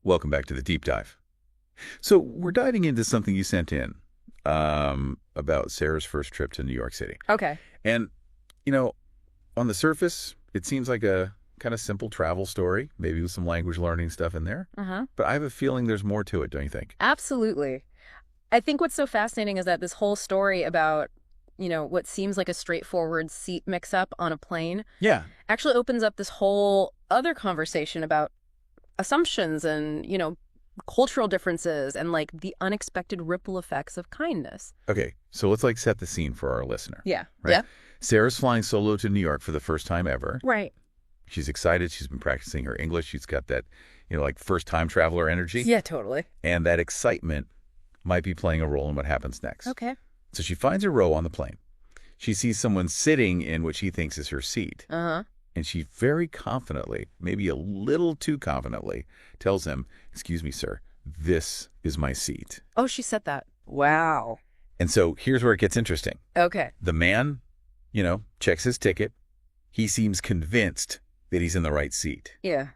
Welcome back to the deep dive. So we're diving into something you sent in about Sarah's first trip to New York City. Okay. And, you know, on the surface, it seems like a kind of simple travel story, maybe with some language learning stuff in there. But I have a feeling there's more to it, don't you think? Absolutely. I think what's so fascinating is that this whole story about, what seems like a straightforward seat mix-up on a plane Yeah. actually opens up this whole other conversation about assumptions and, cultural differences and like the unexpected ripple effects of kindness. Okay, so let's set the scene for our listener. Yeah. Right? Yeah. Sarah's flying solo to New York for the first time ever. Right. She's excited. She's been practicing her English. She's got that, first-time traveler energy. Yeah, totally. And that excitement might be playing a role in what happens next. Okay. So she finds a row on the plane. She sees someone sitting in what she thinks is her seat. Uh-huh. And she very confidently, maybe a little too confidently, tells him, "Excuse me, sir, this is my seat." Oh, she said that. Wow. And so here's where it gets interesting. Okay. The man, checks his ticket. He seems convinced that he's in the right seat. Yeah.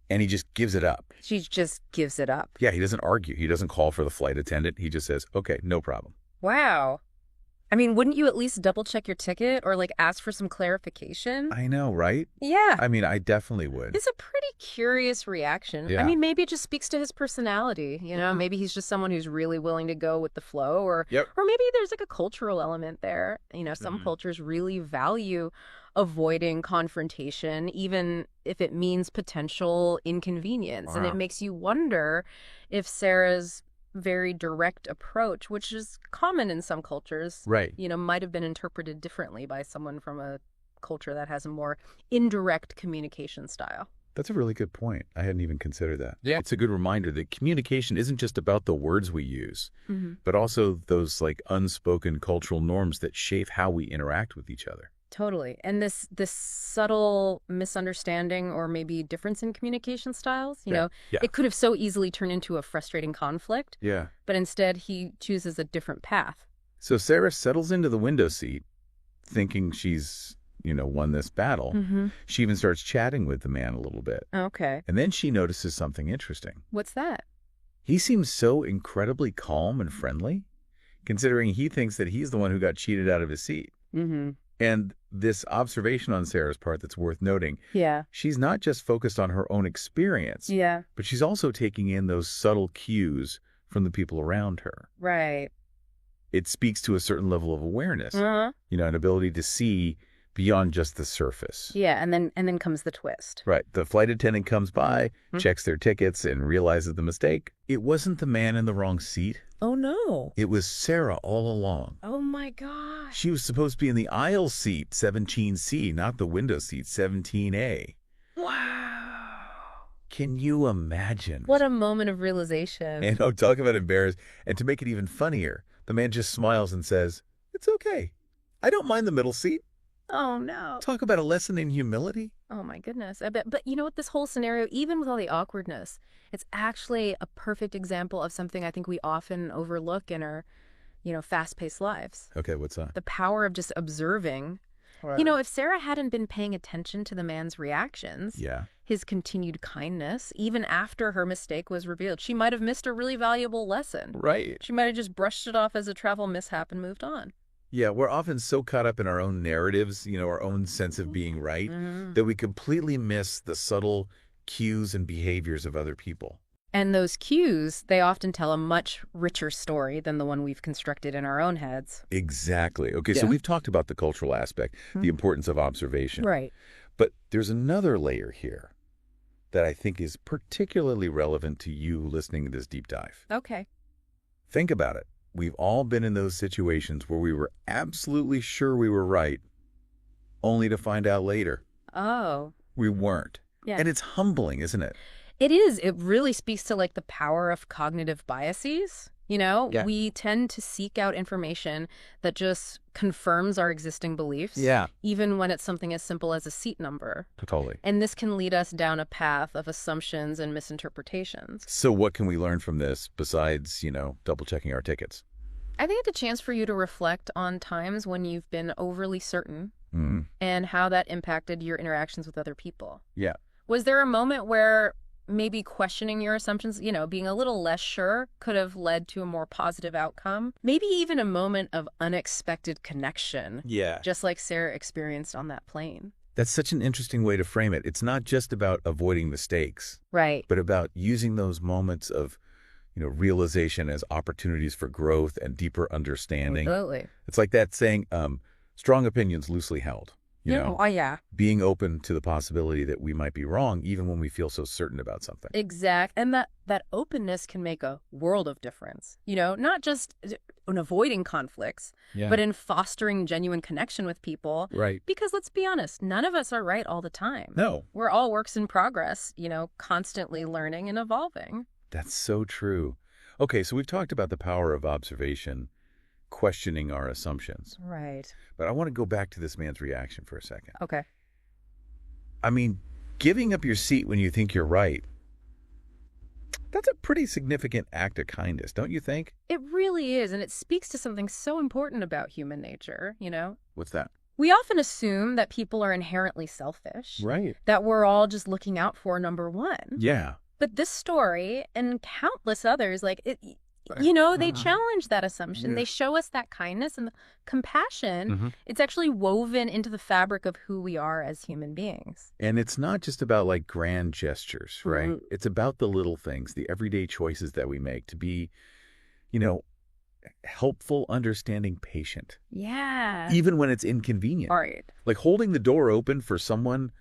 And he just gives it up. She just gives it up. Yeah, he doesn't argue. He doesn't call for the flight attendant. He just says, "Okay, no problem." Wow. I mean, wouldn't you at least double check your ticket or like ask for some clarification? I know, right? Yeah. I mean, I definitely would. It's a pretty curious reaction. Yeah. I mean, maybe it just speaks to his personality, Maybe he's just someone who's really willing to go with the flow or maybe there's like a cultural element there. Some cultures really value avoiding confrontation, even if it means potential inconvenience. Wow. And it makes you wonder if Sarah's very direct approach, which is common in some cultures, Right. Might have been interpreted differently by someone from a culture that has a more indirect communication style. That's a really good point. I hadn't even considered that. Yeah. It's a good reminder that communication isn't just about the words we use, but also those unspoken cultural norms that shape how we interact with each other. Totally. And this subtle misunderstanding or maybe difference in communication styles, Yeah. it could have so easily turned into a frustrating conflict, Yeah. but instead he chooses a different path. So Sarah settles into the window seat thinking she's, won this battle. She even starts chatting with the man a little bit. Okay. And then she notices something interesting. What's that? He seems so incredibly calm and friendly, considering he thinks that he's the one who got cheated out of his seat. And this observation on Sarah's part that's worth noting, Yeah. she's not just focused on her own experience, Yeah. but she's also taking in those subtle cues from the people around her. Right. It speaks to a certain level of awareness, Uh-huh. an ability to see beyond just the surface. Yeah, and then comes the twist. Right. The flight attendant comes by, checks their tickets, and realizes the mistake. It wasn't the man in the wrong seat. Oh, no. It was Sarah all along. Oh, my gosh. She was supposed to be in the aisle seat, 17C, not the window seat, 17A. Wow. Can you imagine? What a moment of realization. And talk about embarrassed. And to make it even funnier, the man just smiles and says, "It's okay. I don't mind the middle seat." Oh, no. Talk about a lesson in humility. Oh, my goodness. I bet. But you know what? This whole scenario, even with all the awkwardness, it's actually a perfect example of something I think we often overlook in our, fast-paced lives. Okay, what's that? The power of just observing. Right. If Sarah hadn't been paying attention to the man's reactions, Yeah. his continued kindness, even after her mistake was revealed, she might have missed a really valuable lesson. Right. She might have just brushed it off as a travel mishap and moved on. Yeah, we're often so caught up in our own narratives, our own sense of being right, that we completely miss the subtle cues and behaviors of other people. And those cues, they often tell a much richer story than the one we've constructed in our own heads. Exactly. Okay, so Yeah. we've talked about the cultural aspect, the importance of observation. Right. But there's another layer here that I think is particularly relevant to you listening to this deep dive. Okay. Think about it. We've all been in those situations where we were absolutely sure we were right, only to find out later Oh. we weren't. Yeah. And it's humbling, isn't it? It is. It really speaks to the power of cognitive biases. Yeah. We tend to seek out information that just confirms our existing beliefs. Yeah. Even when it's something as simple as a seat number. Totally. And this can lead us down a path of assumptions and misinterpretations. So what can we learn from this besides, double checking our tickets? I think it's a chance for you to reflect on times when you've been overly certain Mm. and how that impacted your interactions with other people. Yeah. Was there a moment where maybe questioning your assumptions, being a little less sure could have led to a more positive outcome. Maybe even a moment of unexpected connection. Yeah. Just like Sarah experienced on that plane. That's such an interesting way to frame it. It's not just about avoiding mistakes. Right. But about using those moments of, realization as opportunities for growth and deeper understanding. Absolutely. It's like that saying, strong opinions loosely held. Oh, yeah. Being open to the possibility that we might be wrong even when we feel so certain about something. Exact. And that openness can make a world of difference, not just in avoiding conflicts, but in fostering genuine connection with people. Right. Because let's be honest, none of us are right all the time. No. We're all works in progress, constantly learning and evolving. That's so true. Okay, so we've talked about the power of observation, questioning our assumptions. Right. But I want to go back to this man's reaction for a second. Okay. I mean, giving up your seat when you think you're right, that's a pretty significant act of kindness, don't you think? It really is, and it speaks to something so important about human nature, What's that? We often assume that people are inherently selfish. Right. That we're all just looking out for number one. Yeah. But this story and countless others, they challenge that assumption. Yeah. They show us that kindness and compassion. Mm-hmm. It's actually woven into the fabric of who we are as human beings. And it's not just about grand gestures, right? Mm-hmm. It's about the little things, the everyday choices that we make to be, helpful, understanding, patient. Yeah. Even when it's inconvenient. Right. Like holding the door open for someone,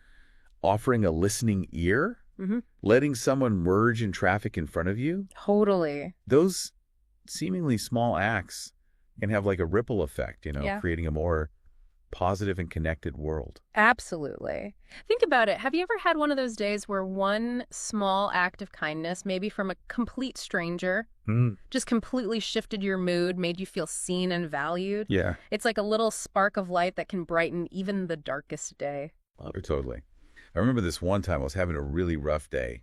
offering a listening ear. Mm-hmm. Letting someone merge in traffic in front of you. Totally. Those seemingly small acts can have a ripple effect, creating a more positive and connected world. Absolutely. Think about it. Have you ever had one of those days where one small act of kindness, maybe from a complete stranger, just completely shifted your mood, made you feel seen and valued? Yeah. It's like a little spark of light that can brighten even the darkest day. Totally. I remember this one time I was having a really rough day.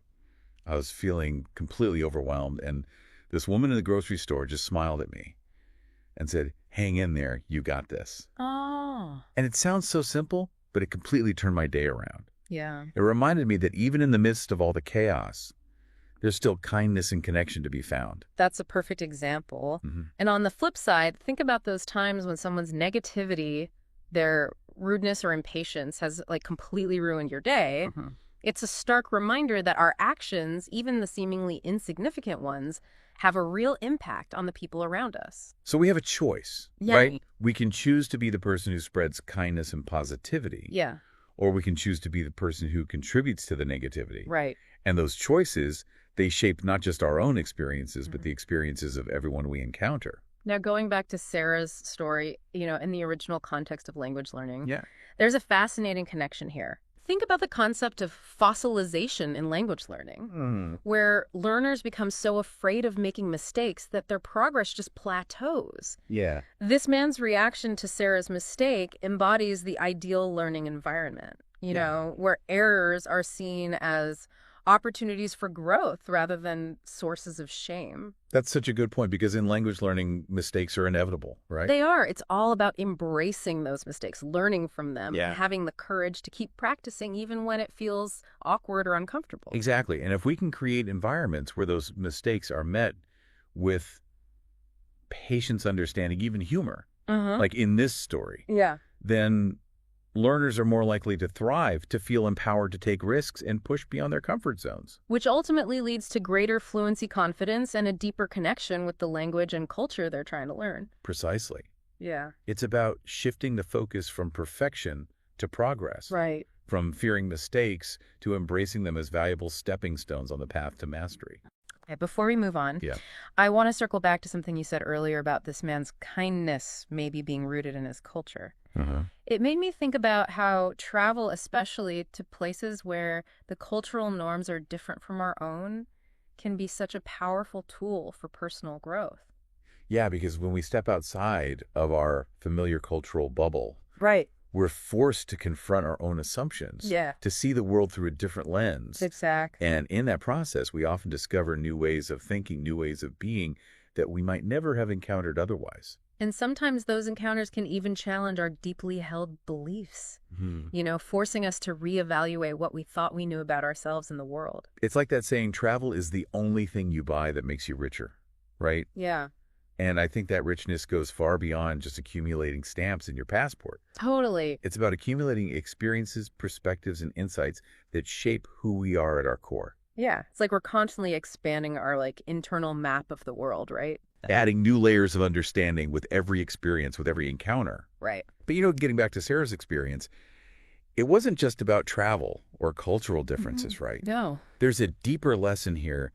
I was feeling completely overwhelmed, and this woman in the grocery store just smiled at me and said, "Hang in there, you got this." Oh. And it sounds so simple, but it completely turned my day around. Yeah. It reminded me that even in the midst of all the chaos, there's still kindness and connection to be found. That's a perfect example. Mm-hmm. And on the flip side, think about those times when someone's negativity, their rudeness or impatience has completely ruined your day. Mm-hmm. It's a stark reminder that our actions, even the seemingly insignificant ones, have a real impact on the people around us. So we have a choice, right? We can choose to be the person who spreads kindness and positivity. Yeah. Or we can choose to be the person who contributes to the negativity. Right. And those choices, they shape not just our own experiences, but the experiences of everyone we encounter. Now, going back to Sarah's story, in the original context of language learning, there's a fascinating connection here. Think about the concept of fossilization in language learning, where learners become so afraid of making mistakes that their progress just plateaus. Yeah. This man's reaction to Sarah's mistake embodies the ideal learning environment, where errors are seen as opportunities for growth rather than sources of shame. That's such a good point, because in language learning, mistakes are inevitable, right? They are. It's all about embracing those mistakes, learning from them, having the courage to keep practicing even when it feels awkward or uncomfortable. Exactly. And if we can create environments where those mistakes are met with patience, understanding, even humor, like in this story, then learners are more likely to thrive, to feel empowered to take risks and push beyond their comfort zones. Which ultimately leads to greater fluency confidence and a deeper connection with the language and culture they're trying to learn. Precisely. Yeah. It's about shifting the focus from perfection to progress. Right. From fearing mistakes to embracing them as valuable stepping stones on the path to mastery. Okay, before we move on, I want to circle back to something you said earlier about this man's kindness maybe being rooted in his culture. It made me think about how travel, especially to places where the cultural norms are different from our own, can be such a powerful tool for personal growth. Yeah, because when we step outside of our familiar cultural bubble, we're forced to confront our own assumptions, to see the world through a different lens. Exactly. And in that process, we often discover new ways of thinking, new ways of being that we might never have encountered otherwise. And sometimes those encounters can even challenge our deeply held beliefs, forcing us to reevaluate what we thought we knew about ourselves and the world. It's like that saying, travel is the only thing you buy that makes you richer, right? Yeah. And I think that richness goes far beyond just accumulating stamps in your passport. Totally. It's about accumulating experiences, perspectives, and insights that shape who we are at our core. Yeah. It's like we're constantly expanding our internal map of the world, right? Adding new layers of understanding with every experience, with every encounter. Right. But getting back to Sarah's experience, it wasn't just about travel or cultural differences, right? No. There's a deeper lesson here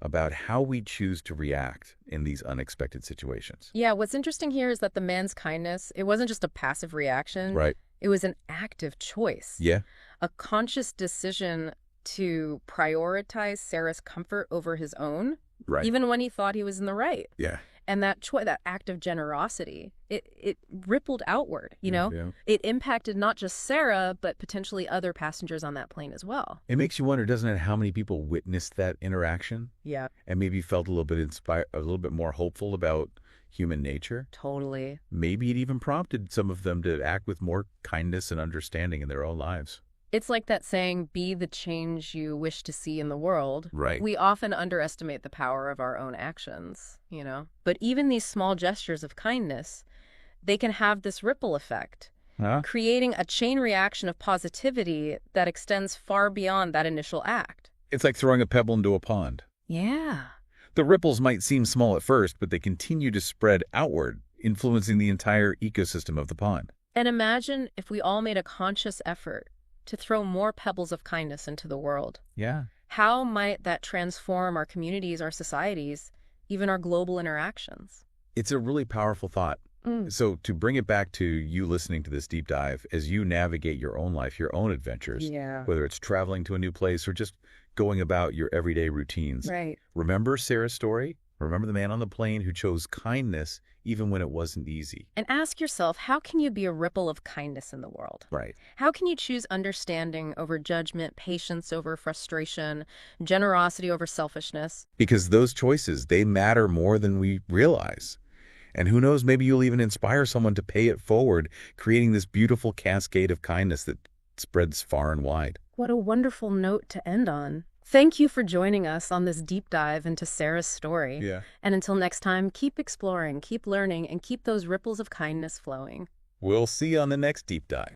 about how we choose to react in these unexpected situations. Yeah, what's interesting here is that the man's kindness, it wasn't just a passive reaction. Right. It was an active choice. Yeah. A conscious decision to prioritize Sarah's comfort over his own, right, even when he thought he was in the right. Yeah. And that act of generosity, it rippled outward, Yeah. It impacted not just Sarah, but potentially other passengers on that plane as well. It makes you wonder, doesn't it, how many people witnessed that interaction? Yeah. And maybe felt a little bit inspired, a little bit more hopeful about human nature? Totally. Maybe it even prompted some of them to act with more kindness and understanding in their own lives. It's like that saying, be the change you wish to see in the world. Right. We often underestimate the power of our own actions, But even these small gestures of kindness, they can have this ripple effect, creating a chain reaction of positivity that extends far beyond that initial act. It's like throwing a pebble into a pond. Yeah. The ripples might seem small at first, but they continue to spread outward, influencing the entire ecosystem of the pond. And imagine if we all made a conscious effort to throw more pebbles of kindness into the world. Yeah. How might that transform our communities, our societies, even our global interactions? It's a really powerful thought. So to bring it back to you listening to this deep dive, as you navigate your own life, your own adventures, whether it's traveling to a new place or just going about your everyday routines. Right. Remember Sarah's story? Remember the man on the plane who chose kindness even when it wasn't easy. And ask yourself, how can you be a ripple of kindness in the world? Right. How can you choose understanding over judgment, patience over frustration, generosity over selfishness? Because those choices, they matter more than we realize. And who knows, maybe you'll even inspire someone to pay it forward, creating this beautiful cascade of kindness that spreads far and wide. What a wonderful note to end on. Thank you for joining us on this deep dive into Sarah's story. Yeah. And until next time, keep exploring, keep learning, and keep those ripples of kindness flowing. We'll see you on the next deep dive.